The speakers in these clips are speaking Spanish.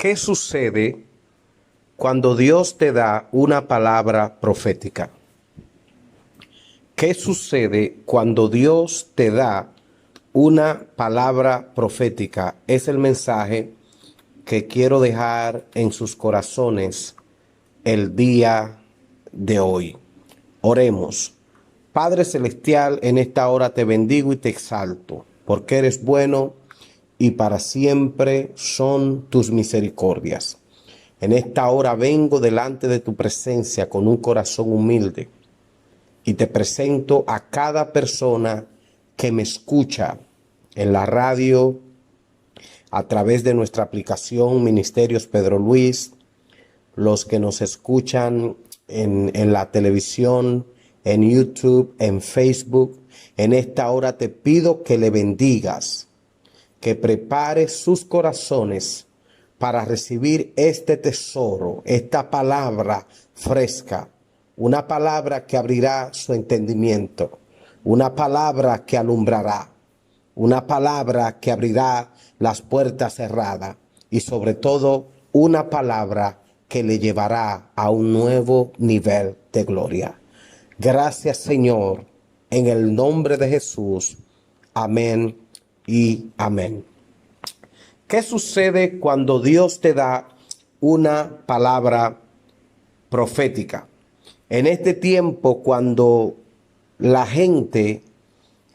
¿Qué sucede cuando Dios te da una palabra profética? ¿Qué sucede cuando Dios te da una palabra profética? Es el mensaje que quiero dejar en sus corazones el día de hoy. Oremos. Padre Celestial, en esta hora te bendigo y te exalto, porque eres bueno y para siempre son tus misericordias. En esta hora vengo delante de tu presencia con un corazón humilde y te presento a cada persona que me escucha en la radio, a través de nuestra aplicación Ministerios Pedro Luis, los que nos escuchan en la televisión, en YouTube, en Facebook. En esta hora te pido que le bendigas, que prepare sus corazones para recibir este tesoro, esta palabra fresca, una palabra que abrirá su entendimiento, una palabra que alumbrará, una palabra que abrirá las puertas cerradas y sobre todo una palabra que le llevará a un nuevo nivel de gloria. Gracias, Señor, en el nombre de Jesús. Amén y amén. ¿Qué sucede cuando Dios te da una palabra profética? En este tiempo, cuando la gente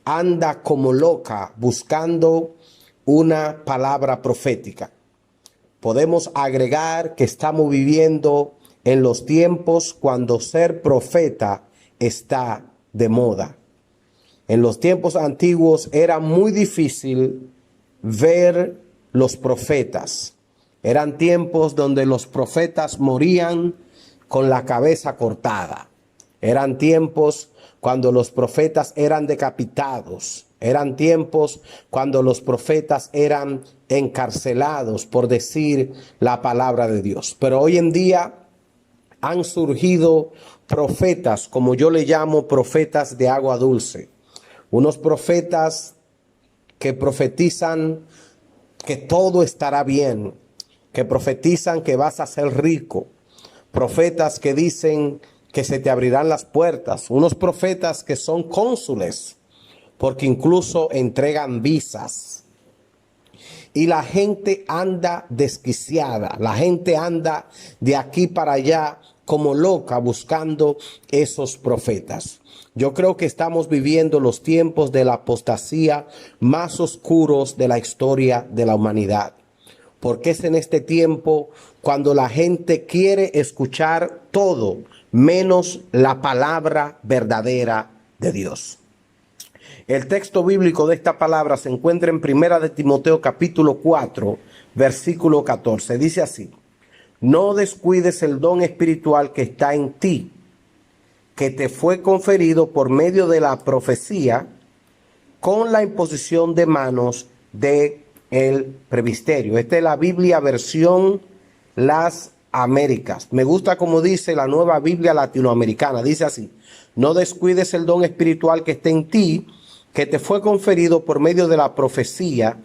anda como loca buscando una palabra profética, podemos agregar que estamos viviendo en los tiempos cuando ser profeta está de moda. En los tiempos antiguos era muy difícil ver los profetas. Eran tiempos donde los profetas morían con la cabeza cortada. Eran tiempos cuando los profetas eran decapitados. Eran tiempos cuando los profetas eran encarcelados por decir la palabra de Dios. Pero hoy en día han surgido profetas, como yo le llamo profetas de agua dulce. Unos profetas que profetizan que todo estará bien, que profetizan que vas a ser rico, profetas que dicen que se te abrirán las puertas, unos profetas que son cónsules, porque incluso entregan visas. Y la gente anda desquiciada, la gente anda de aquí para allá como loca buscando esos profetas. Yo creo que estamos viviendo los tiempos de la apostasía más oscuros de la historia de la humanidad. Porque es en este tiempo cuando la gente quiere escuchar todo menos la palabra verdadera de Dios. El texto bíblico de esta palabra se encuentra en 1 Timoteo capítulo 4, versículo 14. Dice así: no descuides el don espiritual que está en ti, que te fue conferido por medio de la profecía con la imposición de manos de el presbiterio. Esta es la Biblia versión Las Américas. Me gusta como dice la Nueva Biblia Latinoamericana. Dice así: no descuides el don espiritual que está en ti, que te fue conferido por medio de la profecía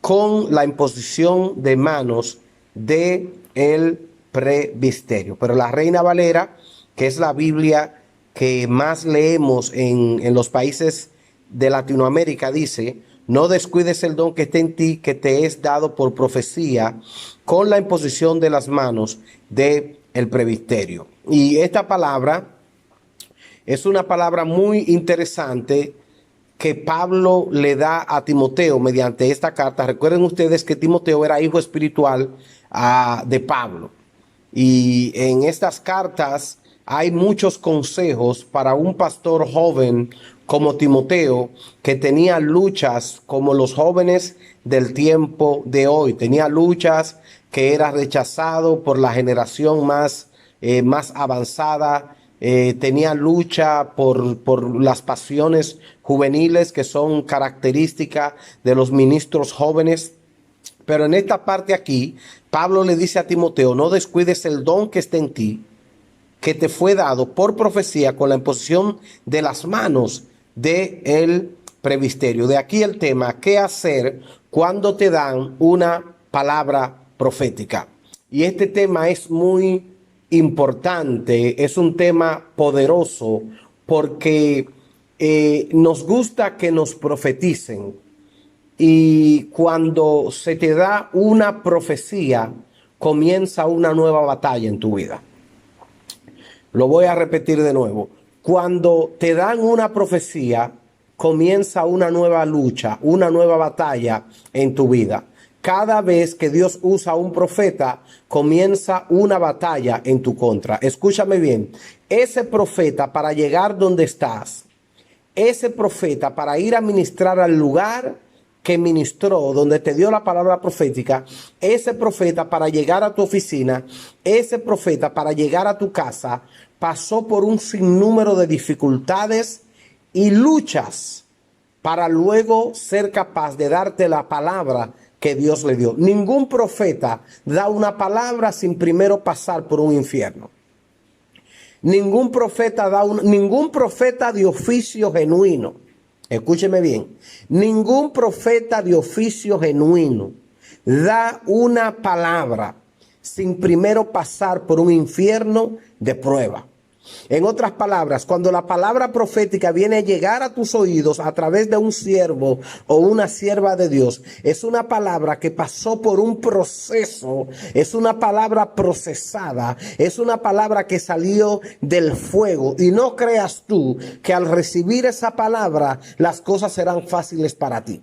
con la imposición de manos de el presbiterio. Pero la Reina Valera, que es la Biblia que más leemos en los países de Latinoamérica, dice: no descuides el don que está en ti, que te es dado por profecía con la imposición de las manos de el presbiterio. Y esta palabra es una palabra muy interesante que Pablo le da a Timoteo mediante esta carta. Recuerden ustedes que Timoteo era hijo espiritual de Pablo. Y en estas cartas hay muchos consejos para un pastor joven como Timoteo, que tenía luchas como los jóvenes del tiempo de hoy. Tenía luchas que era rechazado por la generación más avanzada. Tenía lucha por las pasiones juveniles que son características de los ministros jóvenes. Pero en esta parte aquí, Pablo le dice a Timoteo: no descuides el don que está en ti, que te fue dado por profecía con la imposición de las manos del presbiterio. De aquí el tema: ¿qué hacer cuando te dan una palabra profética? Y este tema es muy importante, es un tema poderoso porque nos gusta que nos profeticen. Y cuando se te da una profecía, comienza una nueva batalla en tu vida. Lo voy a repetir de nuevo. Cuando te dan una profecía, comienza una nueva lucha, una nueva batalla en tu vida. Cada vez que Dios usa a un profeta, comienza una batalla en tu contra. Escúchame bien, ese profeta para llegar donde estás, ese profeta para ir a ministrar al lugar que ministró, donde te dio la palabra profética, ese profeta para llegar a tu oficina, ese profeta para llegar a tu casa, pasó por un sinnúmero de dificultades y luchas para luego ser capaz de darte la palabra que Dios le dio. Ningún profeta da una palabra sin primero pasar por un infierno. Ningún profeta de oficio genuino, escúcheme bien, ningún profeta de oficio genuino da una palabra sin primero pasar por un infierno de prueba. En otras palabras, cuando la palabra profética viene a llegar a tus oídos a través de un siervo o una sierva de Dios, es una palabra que pasó por un proceso, es una palabra procesada, es una palabra que salió del fuego. Y no creas tú que al recibir esa palabra las cosas serán fáciles para ti.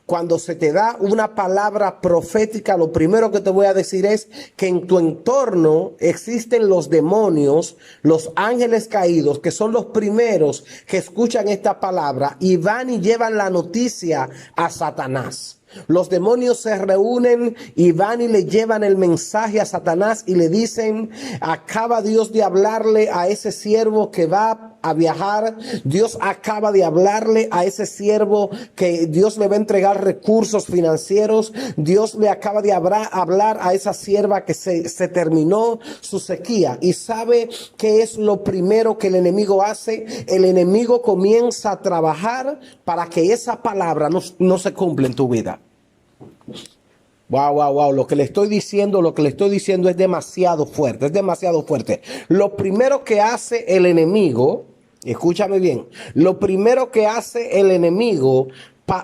Cuando se te da una palabra profética, lo primero que te voy a decir es que en tu entorno existen los demonios, los ángeles caídos, que son los primeros que escuchan esta palabra y van y llevan la noticia a Satanás. Los demonios se reúnen y van y le llevan el mensaje a Satanás y le dicen: acaba Dios de hablarle a ese siervo que va a viajar. Dios acaba de hablarle a ese siervo que Dios le va a entregar recursos financieros. Dios le acaba de hablar a esa sierva que se terminó su sequía. ¿Y sabe qué es lo primero que el enemigo hace? El enemigo comienza a trabajar para que esa palabra no se cumpla en tu vida. Wow. Lo que le estoy diciendo es demasiado fuerte, es demasiado fuerte. Lo primero que hace el enemigo, escúchame bien, lo primero que hace el enemigo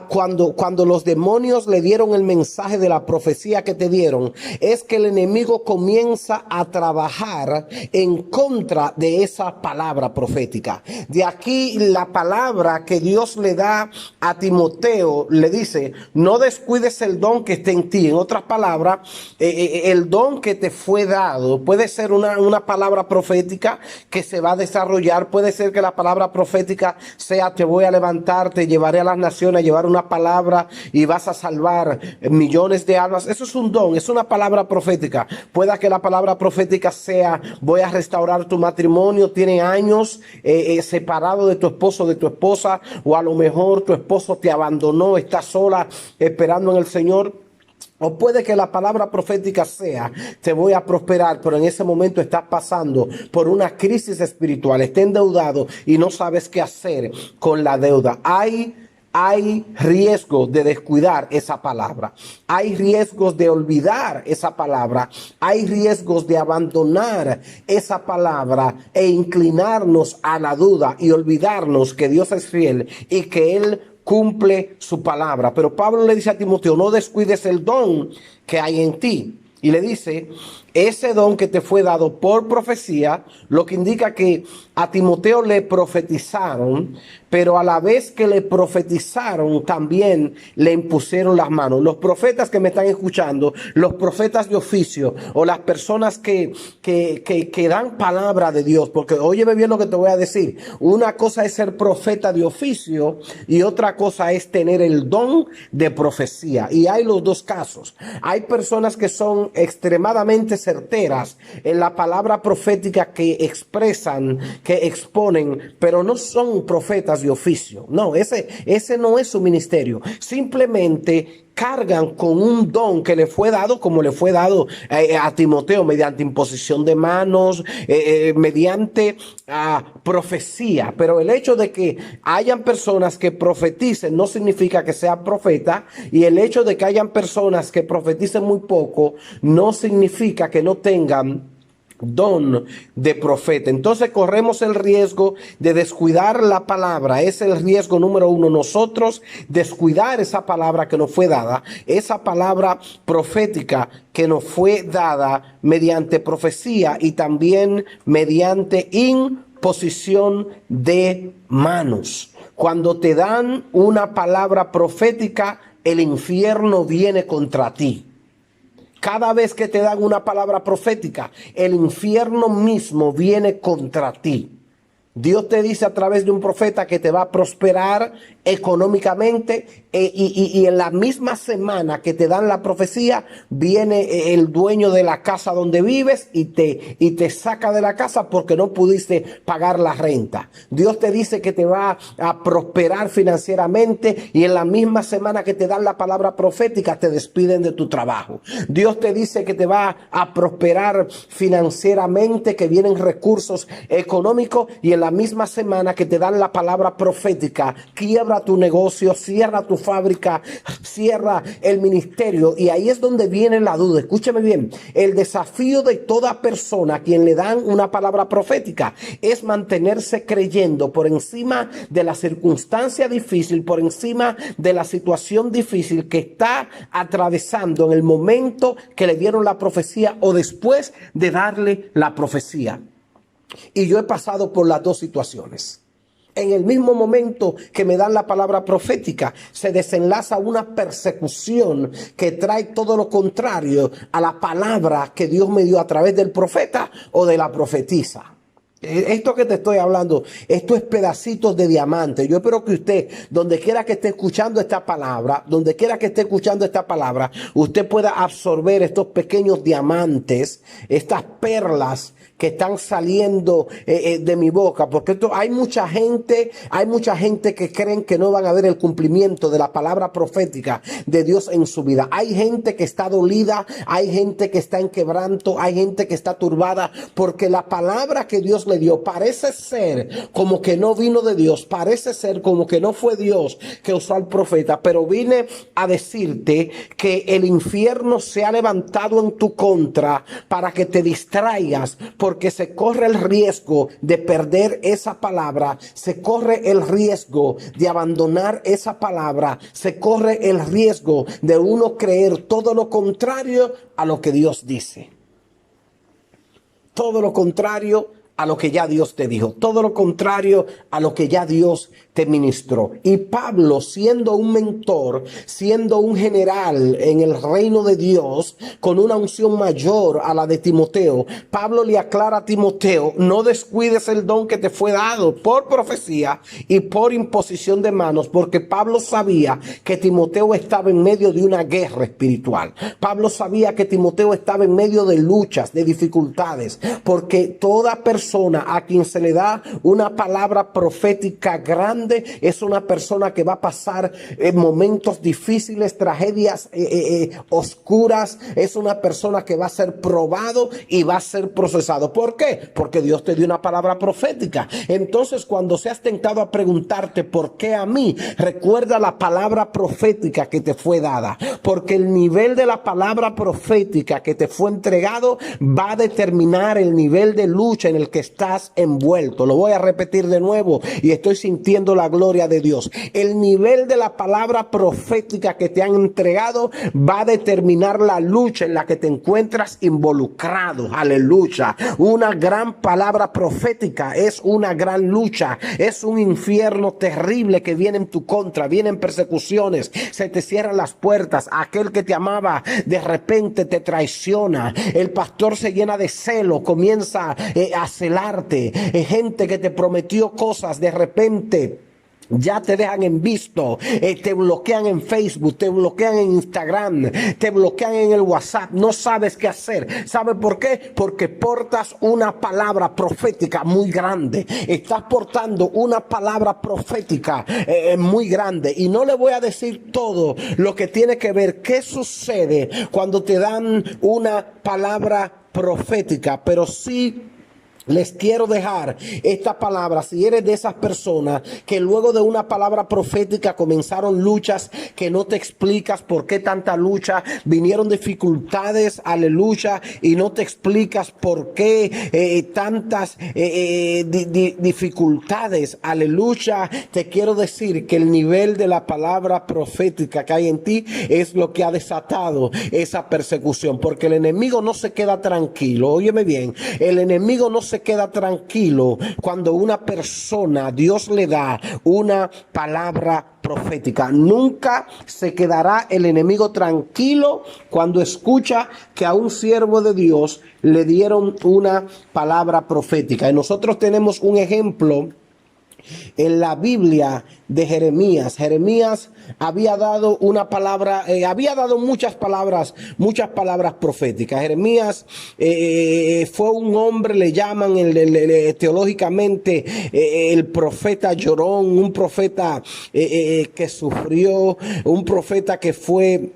cuando los demonios le dieron el mensaje de la profecía que te dieron, es que el enemigo comienza a trabajar en contra de esa palabra profética. De aquí la palabra que Dios le da a Timoteo, le dice: no descuides el don que está en ti. En otras palabras, el don que te fue dado puede ser una palabra profética que se va a desarrollar. Puede ser que la palabra profética sea: te voy a levantar, te llevaré a las naciones, llevar una palabra y vas a salvar millones de almas. Eso es un don, es una palabra profética. Pueda que la palabra profética sea: voy a restaurar tu matrimonio, tiene años separado de tu esposo, de tu esposa, o a lo mejor tu esposo te abandonó, está sola esperando en el Señor. O puede que la palabra profética sea: te voy a prosperar, pero en ese momento estás pasando por una crisis espiritual, estás endeudado y no sabes qué hacer con la deuda. Hay riesgo de descuidar esa palabra. Hay riesgos de olvidar esa palabra. Hay riesgos de abandonar esa palabra e inclinarnos a la duda y olvidarnos que Dios es fiel y que Él cumple su palabra. Pero Pablo le dice a Timoteo: no descuides el don que hay en ti. Y le dice: ese don que te fue dado por profecía, lo que indica que a Timoteo le profetizaron, pero a la vez que le profetizaron también le impusieron las manos. Los profetas que me están escuchando, los profetas de oficio o las personas que dan palabra de Dios, porque óyeme bien lo que te voy a decir. Una cosa es ser profeta de oficio y otra cosa es tener el don de profecía. Y hay los dos casos. Hay personas que son extremadamente certeras en la palabra profética que expresan, que exponen, pero no son profetas de oficio. No, ese no es su ministerio. Simplemente cargan con un don que le fue dado, como le fue dado a Timoteo, mediante imposición de manos, mediante profecía. Pero el hecho de que hayan personas que profeticen no significa que sea profeta, y el hecho de que hayan personas que profeticen muy poco no significa que no tengan don de profeta. Entonces corremos el riesgo de descuidar la palabra. Es el riesgo número uno, nosotros descuidar esa palabra que nos fue dada, esa palabra profética que nos fue dada mediante profecía y también mediante imposición de manos. Cuando te dan una palabra profética, el infierno viene contra ti. Cada vez que te dan una palabra profética, el infierno mismo viene contra ti. Dios te dice a través de un profeta que te va a prosperar económicamente, y en la misma semana que te dan la profecía, viene el dueño de la casa donde vives y te saca de la casa porque no pudiste pagar la renta. Dios te dice que te va a prosperar financieramente, y en la misma semana que te dan la palabra profética te despiden de tu trabajo. Dios te dice que te va a prosperar financieramente, que vienen recursos económicos, y en la misma semana que te dan la palabra profética, quiebra tu negocio, cierra tu fábrica, cierra el ministerio. Y ahí es donde viene la duda. Escúcheme bien, el desafío de toda persona a quien le dan una palabra profética es mantenerse creyendo por encima de la circunstancia difícil, por encima de la situación difícil que está atravesando en el momento que le dieron la profecía o después de darle la profecía. Y yo he pasado por las dos situaciones. En el mismo momento que me dan la palabra profética, se desenlaza una persecución que trae todo lo contrario a la palabra que Dios me dio a través del profeta o de la profetisa. Esto que te estoy hablando, esto es pedacitos de diamante. Yo espero que usted, donde quiera que esté escuchando esta palabra, usted pueda absorber estos pequeños diamantes, estas perlas que están saliendo de mi boca, porque hay mucha gente que creen que no van a ver el cumplimiento de la palabra profética de Dios en su vida. Hay gente que está dolida, hay gente que está en quebranto, hay gente que está turbada, porque la palabra que Dios le dio parece ser como que no vino de Dios, parece ser como que no fue Dios que usó al profeta. Pero vine a decirte que el infierno se ha levantado en tu contra para que te distraigas, porque se corre el riesgo de perder esa palabra, se corre el riesgo de abandonar esa palabra, se corre el riesgo de uno creer todo lo contrario a lo que Dios dice. Todo lo contrario a lo que ya Dios te dijo, todo lo contrario a lo que ya Dios te ministró. Y Pablo, siendo un mentor, siendo un general en el reino de Dios, con una unción mayor a la de Timoteo, Pablo le aclara a Timoteo: no descuides el don que te fue dado por profecía y por imposición de manos, porque Pablo sabía que Timoteo estaba en medio de una guerra espiritual. Pablo sabía que Timoteo estaba en medio de luchas, de dificultades, porque toda persona a quien se le da una palabra profética grande es una persona que va a pasar momentos difíciles, tragedias oscuras. Es una persona que va a ser probado y va a ser procesado. ¿Por qué? Porque Dios te dio una palabra profética. Entonces, cuando seas tentado a preguntarte ¿por qué a mí?, recuerda la palabra profética que te fue dada, porque el nivel de la palabra profética que te fue entregado va a determinar el nivel de lucha en el que estás envuelto. Lo voy a repetir de nuevo y estoy sintiendo la gloria de Dios. El nivel de la palabra profética que te han entregado va a determinar la lucha en la que te encuentras involucrado. Aleluya. Una gran palabra profética es una gran lucha, es un infierno terrible que viene en tu contra, vienen persecuciones, se te cierran las puertas, aquel que te amaba de repente te traiciona, el pastor se llena de celo, comienza a celarte, gente que te prometió cosas de repente Ya te dejan en visto, te bloquean en Facebook, te bloquean en Instagram, te bloquean en el WhatsApp. No sabes qué hacer. ¿Sabe por qué? Porque portas una palabra profética muy grande. Estás portando una palabra profética muy grande. Y no le voy a decir todo lo que tiene que ver qué sucede cuando te dan una palabra profética, pero sí les quiero dejar esta palabra. Si eres de esas personas que luego de una palabra profética comenzaron luchas que no te explicas por qué tanta lucha, vinieron dificultades, aleluya, y no te explicas por qué tantas dificultades, aleluya, te quiero decir que el nivel de la palabra profética que hay en ti es lo que ha desatado esa persecución, porque el enemigo no se queda tranquilo. Óyeme bien, el enemigo no se queda tranquilo cuando una persona, Dios le da una palabra profética. Nunca se quedará el enemigo tranquilo cuando escucha que a un siervo de Dios le dieron una palabra profética. Y nosotros tenemos un ejemplo en la Biblia de Jeremías. Jeremías había dado una palabra, había dado muchas palabras proféticas. Jeremías fue un hombre, le llaman teológicamente el profeta llorón, un profeta que sufrió, un profeta que fue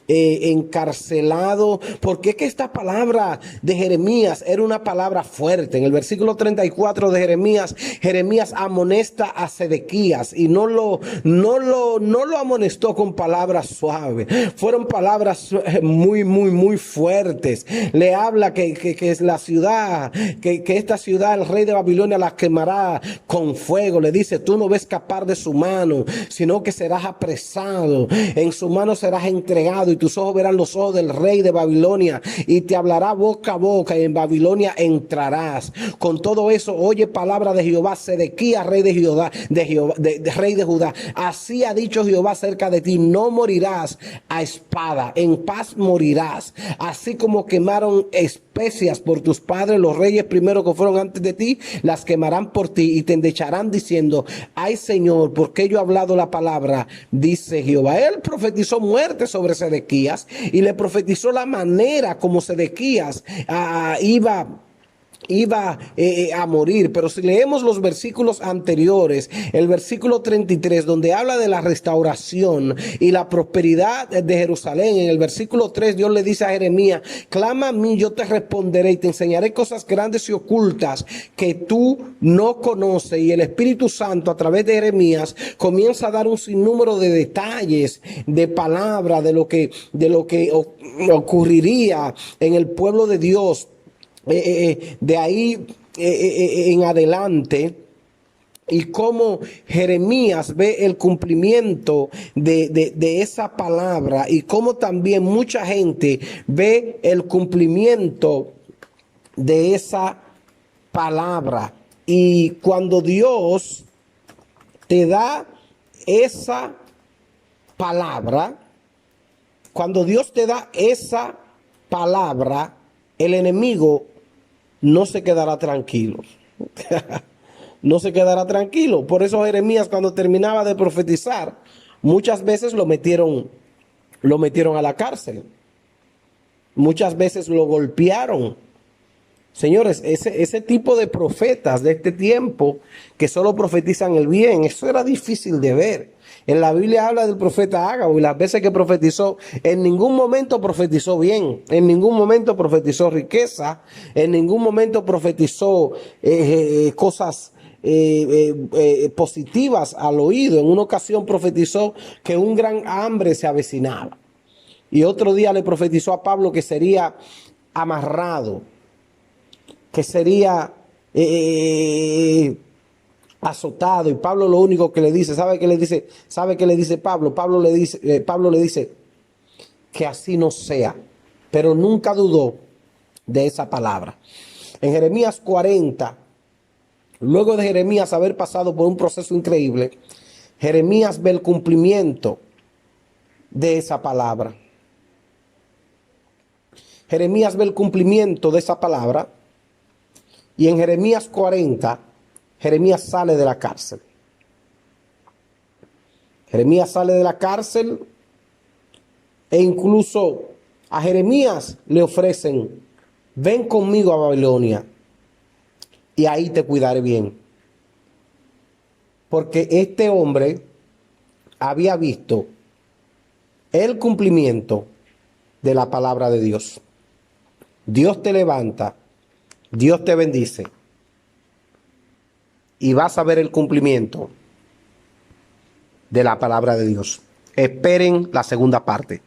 encarcelado, porque es que esta palabra de Jeremías era una palabra fuerte. En el versículo 34 de Jeremías, Jeremías amonesta a Sedequías y no lo amonestó con palabras suaves, fueron palabras muy fuertes. Le habla que es la ciudad, que esta ciudad el rey de Babilonia la quemará con fuego. Le dice: tú no ves escapar de su mano, sino que serás apresado, en su mano serás entregado, y tus ojos verán los ojos del rey de Babilonia, y te hablará boca a boca, y en Babilonia entrarás. Con todo eso, oye palabra de Jehová, Sedequías, rey de Judá, rey de Judá. Así ha dicho Jehová acerca de ti: no morirás a espada, en paz morirás. Así como quemaron especias por tus padres, los reyes primero que fueron antes de ti, las quemarán por ti y te endecharán diciendo: ay Señor, ¿por qué yo he hablado la palabra? Dice Jehová. Él profetizó muerte sobre Sedequías y le profetizó la manera como Sedequías iba a morir. Pero si leemos los versículos anteriores, el versículo 33, donde habla de la restauración y la prosperidad de Jerusalén, en el versículo 3 Dios le dice a Jeremías: clama a mí, yo te responderé y te enseñaré cosas grandes y ocultas que tú no conoces. Y el Espíritu Santo, a través de Jeremías, comienza a dar un sinnúmero de detalles, de palabras, de lo que ocurriría en el pueblo de Dios de ahí en adelante, y cómo Jeremías ve el cumplimiento de esa palabra, y cómo también mucha gente ve el cumplimiento de esa palabra. Y cuando Dios te da esa palabra, el enemigo no se quedará tranquilo. No se quedará tranquilo. Por eso Jeremías, cuando terminaba de profetizar, muchas veces lo metieron a la cárcel. Muchas veces lo golpearon. Señores, ese tipo de profetas de este tiempo que solo profetizan el bien, eso era difícil de ver. En la Biblia habla del profeta Ágabo, y las veces que profetizó, en ningún momento profetizó bien, en ningún momento profetizó riqueza, en ningún momento profetizó cosas positivas al oído. En una ocasión profetizó que un gran hambre se avecinaba, y otro día le profetizó a Pablo que sería amarrado, que sería azotado. Y Pablo lo único que le dice, ¿sabe qué le dice? ¿Sabe qué le dice Pablo? Pablo le dice que así no sea, pero nunca dudó de esa palabra. En Jeremías 40, luego de Jeremías haber pasado por un proceso increíble, Jeremías ve el cumplimiento de esa palabra. Jeremías ve el cumplimiento de esa palabra. Y en Jeremías 40, Jeremías sale de la cárcel. Jeremías sale de la cárcel e incluso a Jeremías le ofrecen, ven conmigo a Babilonia y ahí te cuidaré bien. Porque este hombre había visto el cumplimiento de la palabra de Dios. Dios te levanta, Dios te bendice y vas a ver el cumplimiento de la palabra de Dios. Esperen la segunda parte.